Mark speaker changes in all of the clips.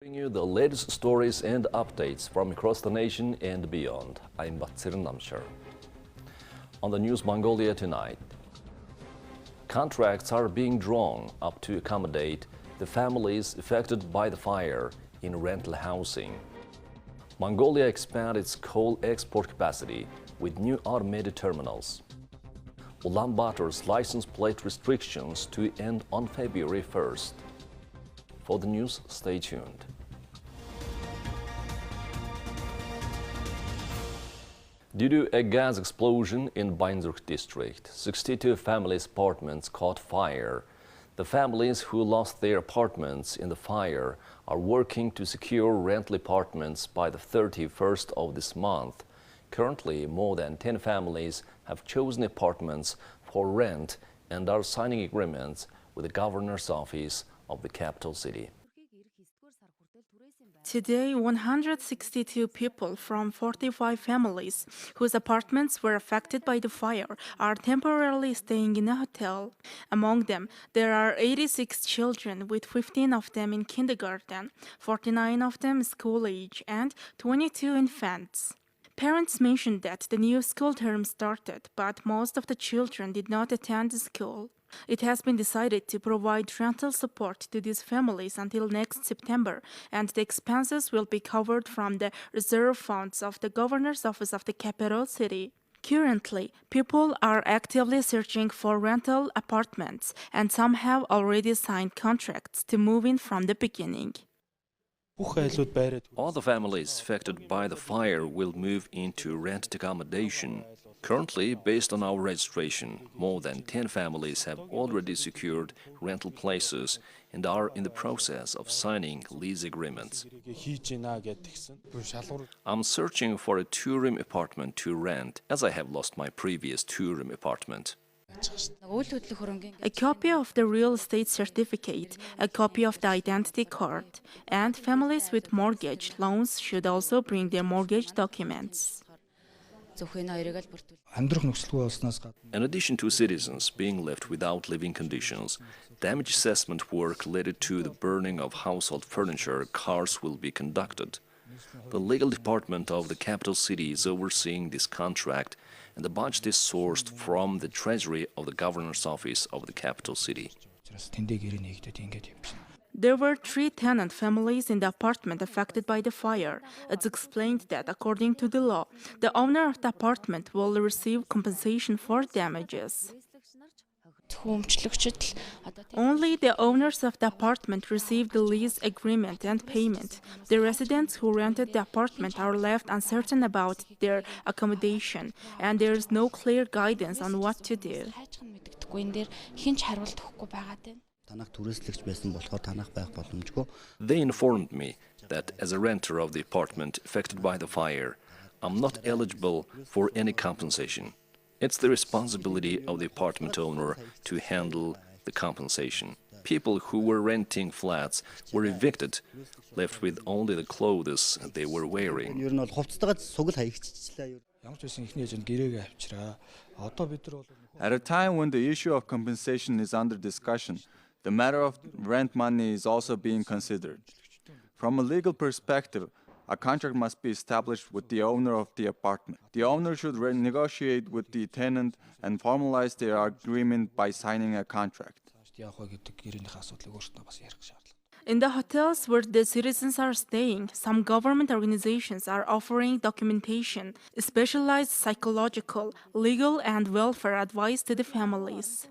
Speaker 1: Bring you the latest stories and updates from across the nation and beyond. I'm Batsirin Namshar. On the News Mongolia tonight, contracts are being drawn up to accommodate the families affected by the fire in rental housing. Mongolia expands its coal export capacity with new automated terminals. Ulaanbaatar's license plate restrictions to end on February 1st. For the news, stay tuned. Due to a gas explosion in Bainzurk district, 62 families' apartments caught fire. The families who lost their apartments in the fire are working to secure rental apartments by the 31st of this month. Currently, more than 10 families have chosen apartments for rent and are signing agreements with the governor's office of the capital city.
Speaker 2: Today, 162 people from 45 families whose apartments were affected by the fire are temporarily staying in a hotel. Among them, there are 86 children, with 15 of them in kindergarten, 49 of them school age, and 22 infants. Parents mentioned that the new school term started, but most of the children did not attend school. It has been decided to provide rental support to these families until next September, and the expenses will be covered from the reserve funds of the governor's office of the capital city. Currently, people are actively searching for rental apartments, and some have already signed contracts to move in from the beginning.
Speaker 1: All the families affected by the fire will move into rented accommodation. Currently, based on our registration, more than 10 families have already secured rental places and are in the process of signing lease agreements. I'm searching for a two-room apartment to rent, as I have lost my previous two-room apartment.
Speaker 2: A copy of the real estate certificate, a copy of the identity card, and families with mortgage loans should also bring their mortgage documents.
Speaker 1: In addition to citizens being left without living conditions, damage assessment work related to the burning of household furniture, cars will be conducted. The legal department of the capital city is overseeing this contract, and the budget is sourced from the treasury of the governor's office of the capital city.
Speaker 2: There were 3 tenant families in the apartment affected by the fire. It's explained that, according to the law, the owner of the apartment will receive compensation for damages. Only the owners of the apartment received the lease agreement and payment. The residents who rented the apartment are left uncertain about their accommodation, and there is no clear guidance on what to do.
Speaker 1: They informed me that as a renter of the apartment affected by the fire, I'm not eligible for any compensation. It's the responsibility of the apartment owner to handle the compensation. People who were renting flats were evicted, left with only the clothes they were wearing.
Speaker 3: At a time when the issue of compensation is under discussion, the matter of rent money is also being considered. From a legal perspective, a contract must be established with the owner of the apartment. The owner should negotiate with the tenant and formalize their agreement by signing a contract.
Speaker 2: In the hotels where the citizens are staying, some government organizations are offering documentation, specialized psychological, legal, and welfare advice to the families.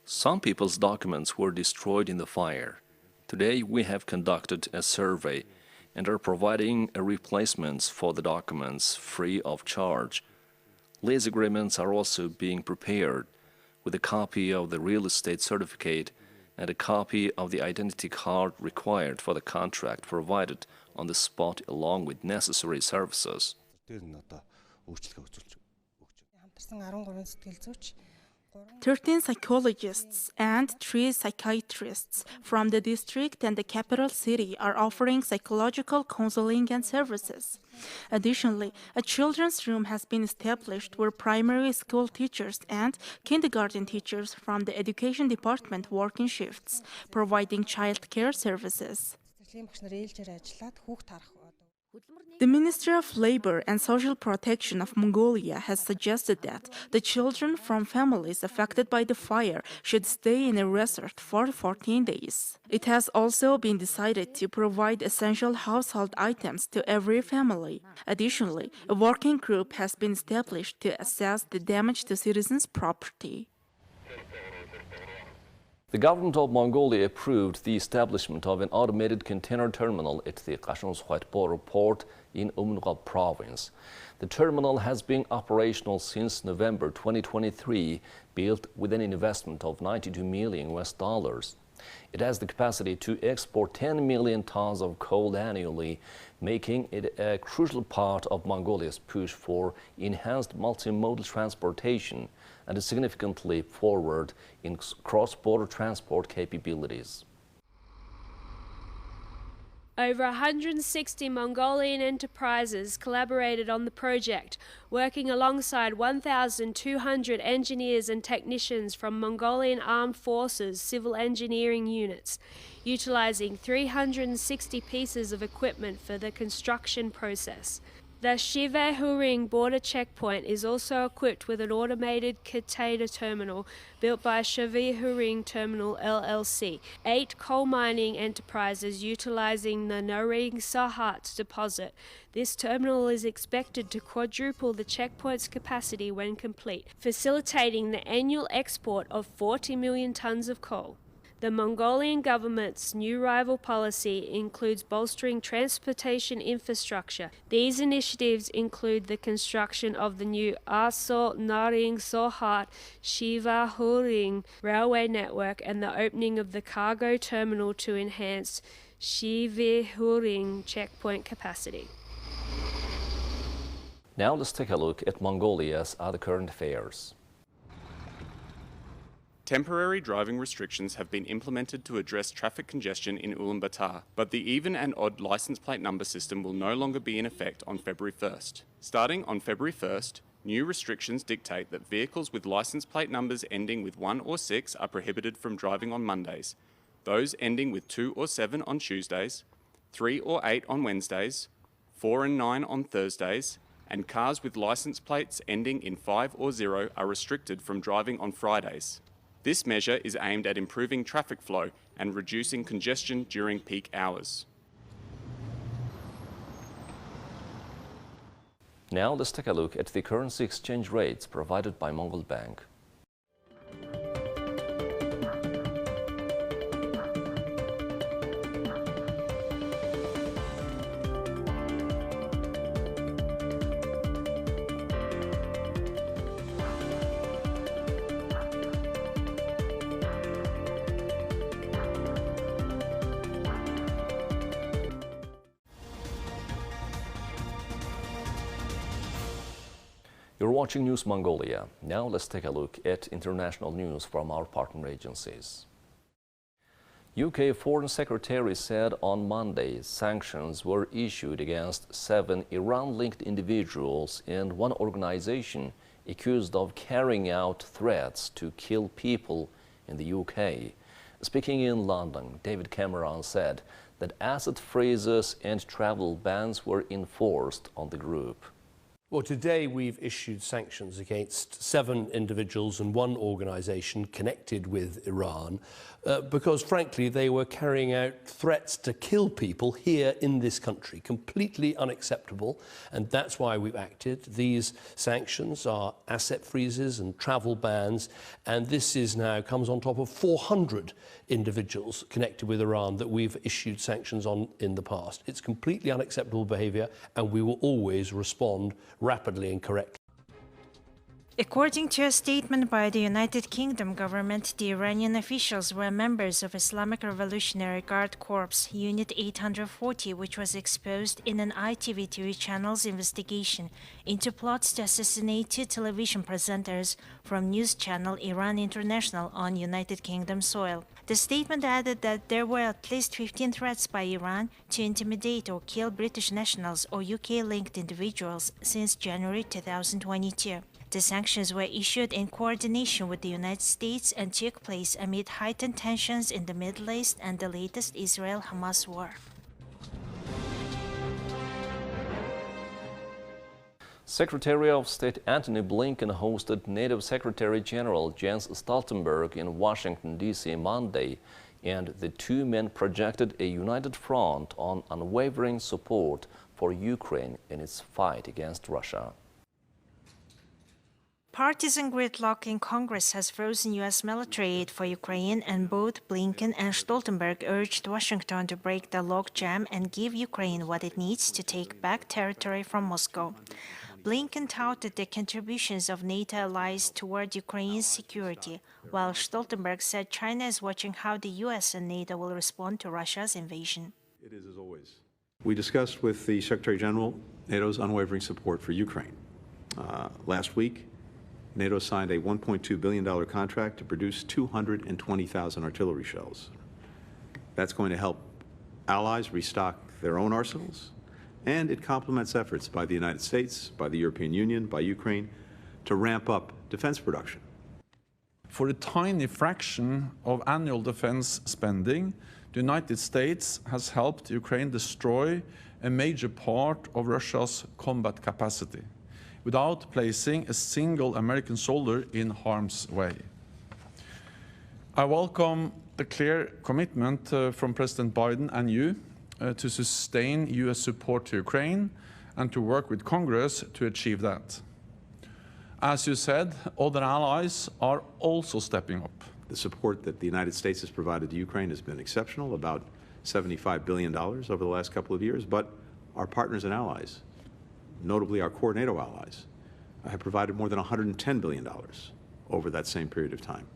Speaker 1: Some people's documents were destroyed in the fire. Today we have conducted a survey and are providing replacements for the documents free of charge. Lease agreements are also being prepared with a copy of the real estate certificate and a copy of the identity card required for the contract provided on the spot along with necessary services.
Speaker 2: 13 psychologists and 3 psychiatrists from the district and the capital city are offering psychological counseling and services. Additionally, a children's room has been established where primary school teachers and kindergarten teachers from the education department work in shifts, providing child care services. The Ministry of Labor and Social Protection of Mongolia has suggested that the children from families affected by the fire should stay in a resort for 14 days. It has also been decided to provide essential household items to every family. Additionally, a working group has been established to assess the damage to citizens' property.
Speaker 1: The government of Mongolia approved the establishment of an automated container terminal at the Qashonsuhwaitboro port in Umnghal province. The terminal has been operational since November 2023, built with an investment of $92 million. It has the capacity to export 10 million tons of coal annually, making it a crucial part of Mongolia's push for enhanced multimodal transportation and a significant leap forward in cross-border transport capabilities.
Speaker 4: Over 160 Mongolian enterprises collaborated on the project, working alongside 1,200 engineers and technicians from Mongolian Armed Forces civil engineering units, utilizing 360 pieces of equipment for the construction process. The Shivehuring border checkpoint is also equipped with an automated container terminal built by Shivehuring Terminal LLC. 8 coal mining enterprises utilizing the Noring Sahat deposit. This terminal is expected to quadruple the checkpoint's capacity when complete, facilitating the annual export of 40 million tons of coal. The Mongolian government's new rival policy includes bolstering transportation infrastructure. These initiatives include the construction of the new Aso Naring Sohat Shiva Huring railway network and the opening of the cargo terminal to enhance Shivehuring checkpoint capacity.
Speaker 1: Now let's take a look at Mongolia's other current affairs.
Speaker 5: Temporary driving restrictions have been implemented to address traffic congestion in Ulaanbaatar, but the even and odd license plate number system will no longer be in effect on February 1st. Starting on February 1st, new restrictions dictate that vehicles with license plate numbers ending with 1 or 6 are prohibited from driving on Mondays, those ending with 2 or 7 on Tuesdays, 3 or 8 on Wednesdays, 4 and 9 on Thursdays, and cars with license plates ending in 5 or 0 are restricted from driving on Fridays. This measure is aimed at improving traffic flow and reducing congestion during peak hours.
Speaker 1: Now let's take a look at the currency exchange rates provided by Mongol Bank. You're watching News Mongolia. Now let's take a look at international news from our partner agencies. UK Foreign Secretary said on Monday sanctions were issued against 7 Iran-linked individuals and 1 organization accused of carrying out threats to kill people in the UK. Speaking in London, David Cameron said that asset freezes and travel bans were enforced on the group.
Speaker 6: Well, today we've issued sanctions against 7 individuals and 1 organisation connected with Iran because, frankly, they were carrying out threats to kill people here in this country. Completely unacceptable, and that's why we've acted. These sanctions are asset freezes and travel bans, and this is now comes on top of 400 individuals connected with Iran that we've issued sanctions on in the past. It's completely unacceptable behaviour, and we will always respond rapidly and correctly.
Speaker 7: According to a statement by the United Kingdom government, the Iranian officials were members of Islamic Revolutionary Guard Corps Unit 840, which was exposed in an ITV channel's investigation into plots to assassinate two television presenters from news channel Iran International on United Kingdom soil. The statement added that there were at least 15 threats by Iran to intimidate or kill British nationals or UK-linked individuals since January 2022. The sanctions were issued in coordination with the United States and took place amid heightened tensions in the Middle East and the latest Israel-Hamas war.
Speaker 1: Secretary of State Antony Blinken hosted NATO Secretary General Jens Stoltenberg in Washington, D.C. Monday, and the two men projected a united front on unwavering support for Ukraine in its fight against Russia.
Speaker 7: Partisan gridlock in Congress has frozen U.S. military aid for Ukraine, and both Blinken and Stoltenberg urged Washington to break the logjam and give Ukraine what it needs to take back territory from Moscow. Blinken touted the contributions of NATO allies toward Ukraine's security, while Stoltenberg said China is watching how the U.S. and NATO will respond to Russia's invasion.
Speaker 8: It is as always. We discussed with the Secretary General NATO's unwavering support for Ukraine. Last week, NATO signed a $1.2 billion contract to produce 220,000 artillery shells. That's going to help allies restock their own arsenals, and it complements efforts by the United States, by the European Union, by Ukraine, to ramp up defense production.
Speaker 9: For a tiny fraction of annual defense spending, the United States has helped Ukraine destroy a major part of Russia's combat capacity, without placing a single American soldier in harm's way. I welcome the clear commitment from President Biden and you to sustain U.S. support to Ukraine and to work with Congress to achieve that. As you said, other allies are also stepping up.
Speaker 8: The support that the United States has provided to Ukraine has been exceptional, about $75 billion over the last couple of years, but our partners and allies, notably our core NATO allies, have provided more than $110 billion over that same period of time.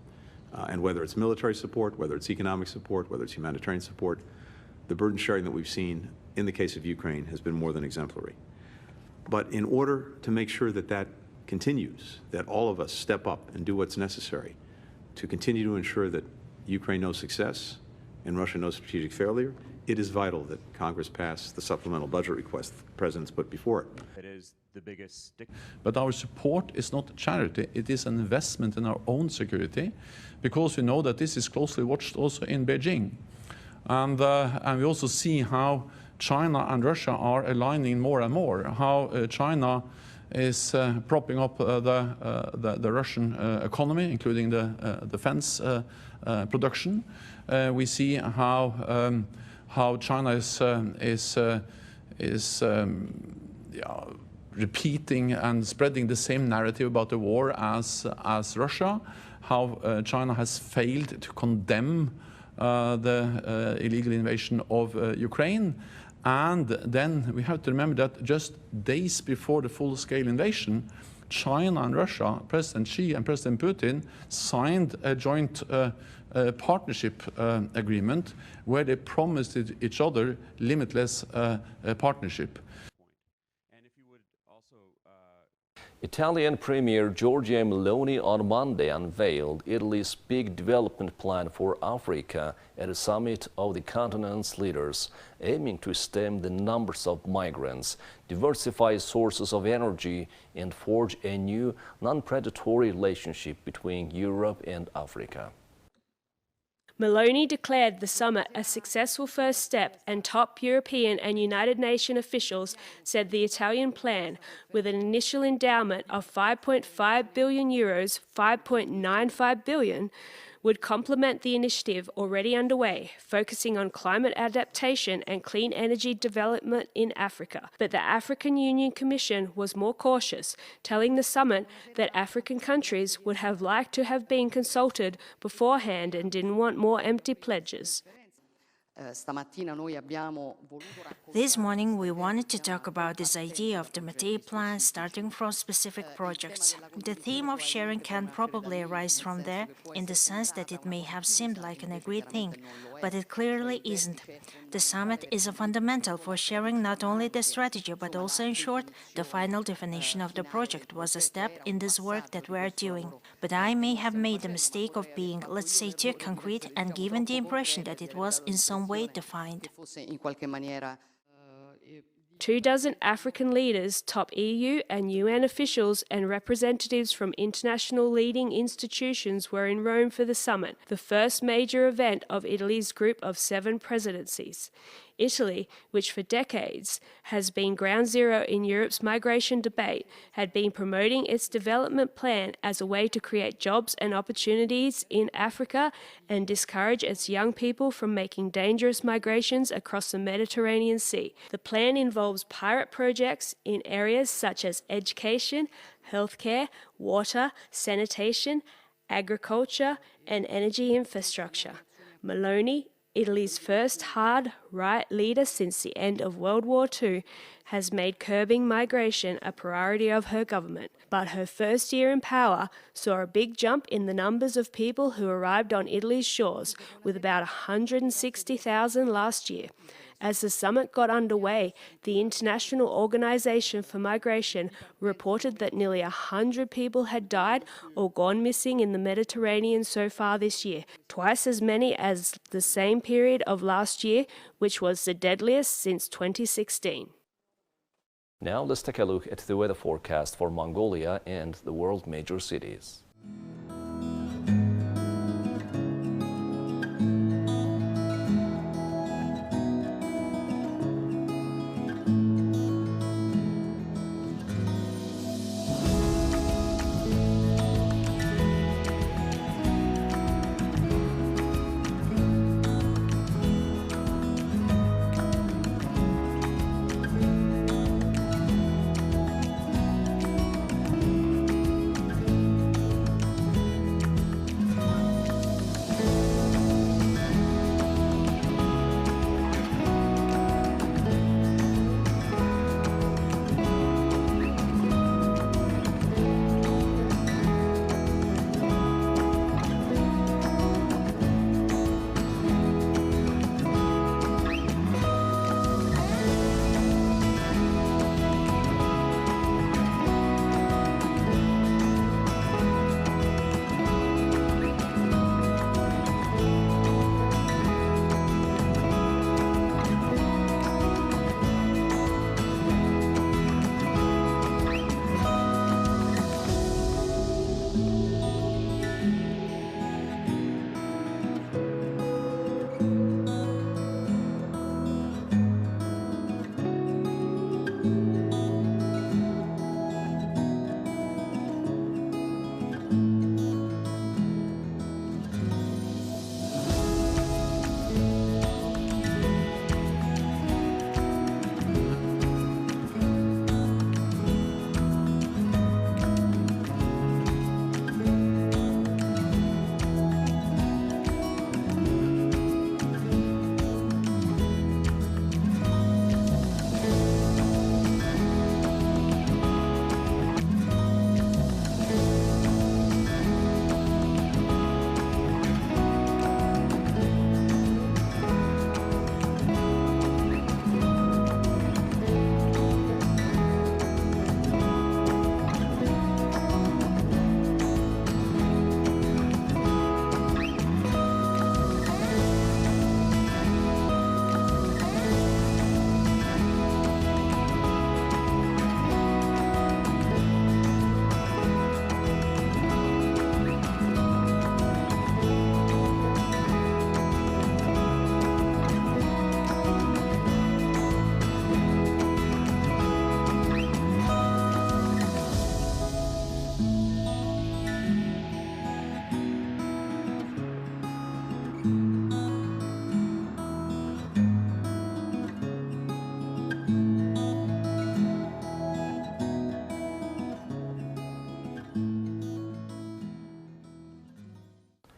Speaker 8: And whether it's military support, whether it's economic support, whether it's humanitarian support, the burden sharing that we've seen in the case of Ukraine has been more than exemplary. But in order to make sure that that continues, that all of us step up and do what's necessary to continue to ensure that Ukraine knows success and Russia knows strategic failure, it is vital that Congress pass the supplemental budget request the President's put before it.
Speaker 10: It is the biggest stick.
Speaker 9: But our support is not a charity, it is an investment in our own security, because we know that this is closely watched also in Beijing. And we also see how China and Russia are aligning more and more, how China is propping up the Russian economy, including the defense production. We see how China is repeating and spreading the same narrative about the war as Russia, how China has failed to condemn the illegal invasion of Ukraine. And then we have to remember that just days before the full-scale invasion, China and Russia, President Xi and President Putin, signed a joint partnership agreement where they promised each other limitless partnership.
Speaker 1: Italian Premier Giorgia Meloni on Monday unveiled Italy's big development plan for Africa at a summit of the continent's leaders, aiming to stem the numbers of migrants, diversify sources of energy, and forge a new non-predatory relationship between Europe and Africa.
Speaker 4: Meloni declared the summit a successful first step, and top European and United Nations officials said the Italian plan, with an initial endowment of €5.5 billion, €5.95 billion, would complement the initiative already underway, focusing on climate adaptation and clean energy development in Africa. But the African Union Commission was more cautious, telling the summit that African countries would have liked to have been consulted beforehand and didn't want more empty pledges.
Speaker 7: This morning, we wanted to talk about this idea of the Matei Plan starting from specific projects. The theme of sharing can probably arise from there, in the sense that it may have seemed like an agreed thing, but it clearly isn't. The summit is a fundamental for sharing not only the strategy, but also, in short, the final definition of the project was a step in this work that we are doing. But I may have made the mistake of being, let's say, too concrete and given the impression that it was in some way defined.
Speaker 4: 24 African leaders, top EU and UN officials, and representatives from international leading institutions were in Rome for the summit, the first major event of Italy's group of 7 presidencies. Italy, which for decades has been ground zero in Europe's migration debate, had been promoting its development plan as a way to create jobs and opportunities in Africa and discourage its young people from making dangerous migrations across the Mediterranean Sea. The plan involves pilot projects in areas such as education, healthcare, water, sanitation, agriculture, and energy infrastructure. Meloni, Italy's first hard right leader since the end of World War II, has made curbing migration a priority of her government. But her first year in power saw a big jump in the numbers of people who arrived on Italy's shores, with about 160,000 last year. As the summit got underway, the International Organization for Migration reported that nearly 100 people had died or gone missing in the Mediterranean so far this year, twice as many as the same period of last year, which was the deadliest since 2016.
Speaker 1: Now let's take a look at the weather forecast for Mongolia and the world's major cities.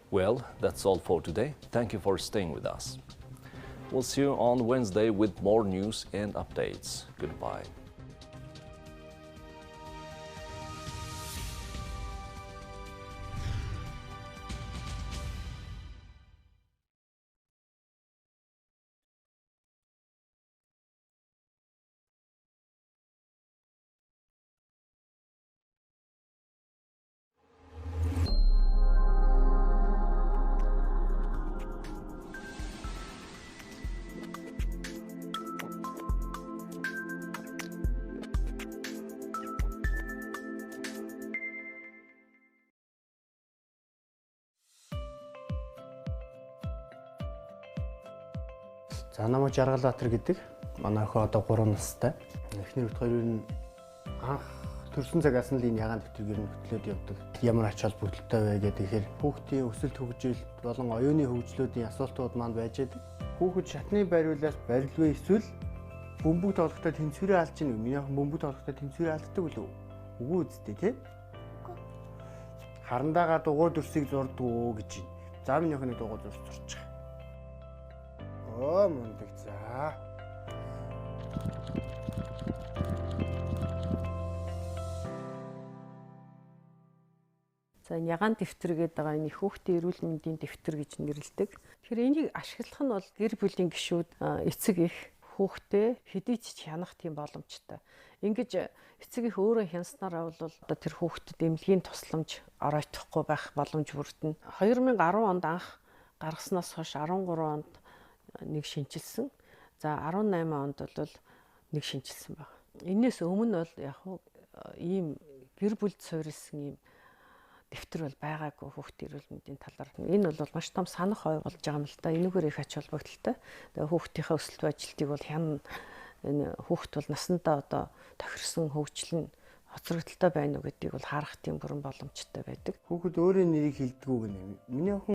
Speaker 1: Well, that's all for today. Thank you for staying with us. We'll see you on Wednesday with more news and updates. Goodbye.
Speaker 11: За намайг Жаргалбаатар гэдэг. Манай охин одоо 3 настай. Эхний үт хоёр нь анх төрсөн цагаас нь л энэ ягаан дэвтэргээр нь хөтлөөд явдаг. Ямар ач холбогдолтой вэ гэдэг. Тэгэхээр хүүхдийн өсөлт хөгжил болон оюуны хөгжлүүдийн асуултууд маань байж байдаг. Хүүхэд шатны бариулаас барилгүй эсвэл бөмбөг тоглохдоо тэнцвэрээ алж ийн. Миний охин бөмбөг тоглохдоо тэнцвэрээ алддаг үлээ. Үгүй үстэй тий. Харандаага дугуй дүрсийг зурдаг уу гэж байна. За миний охины дугуй дүрс зурчих. Оо мундаг за.
Speaker 12: За энэ ягаан дэвтэр гэдэг байгаа энэ хүүхдийн эрүүл мэндийн дэвтэр гэж нэрлэдэг. Тэгэхээр энийг ашиглах нь бол гэр бүлийн гишүүд эцэг их хүүхдээ хэдий ч хянах тийм боломжтой. Ингэж эцэг их өөрөө хянснараа бол одоо тэр хүүхдэд эмнэлгийн тусламж оройтохгүй байх боломж бүрдэнэ. 2010 онд анх гаргаснаас хойш 13 онд нэг шинжилсэн. За 18 онд бол нэг шинжилсэн байна. Энээс өмнө бол яг ийм гэр бүлд суурилсан ийм дэвтэр бол байгаагүй хүүхдийн эрүүл мэндийн талаар. Энэ бол маш том санах хой болж байгаа юм л да. Энэгээр их ач холбогдолтой. Тэгээ хүүхдийнхээ өсөлт ажилтгийг бол хяна энэ хүүхд бол насандаа одоо тохирсон хөгжил нь хоцрогдолтой байна уу гэдгийг бол харах тийм бүрэн боломжтой байдаг.
Speaker 11: Хүүхэд өөрийн нэрийг хэлдэг үг нэ. Миний охин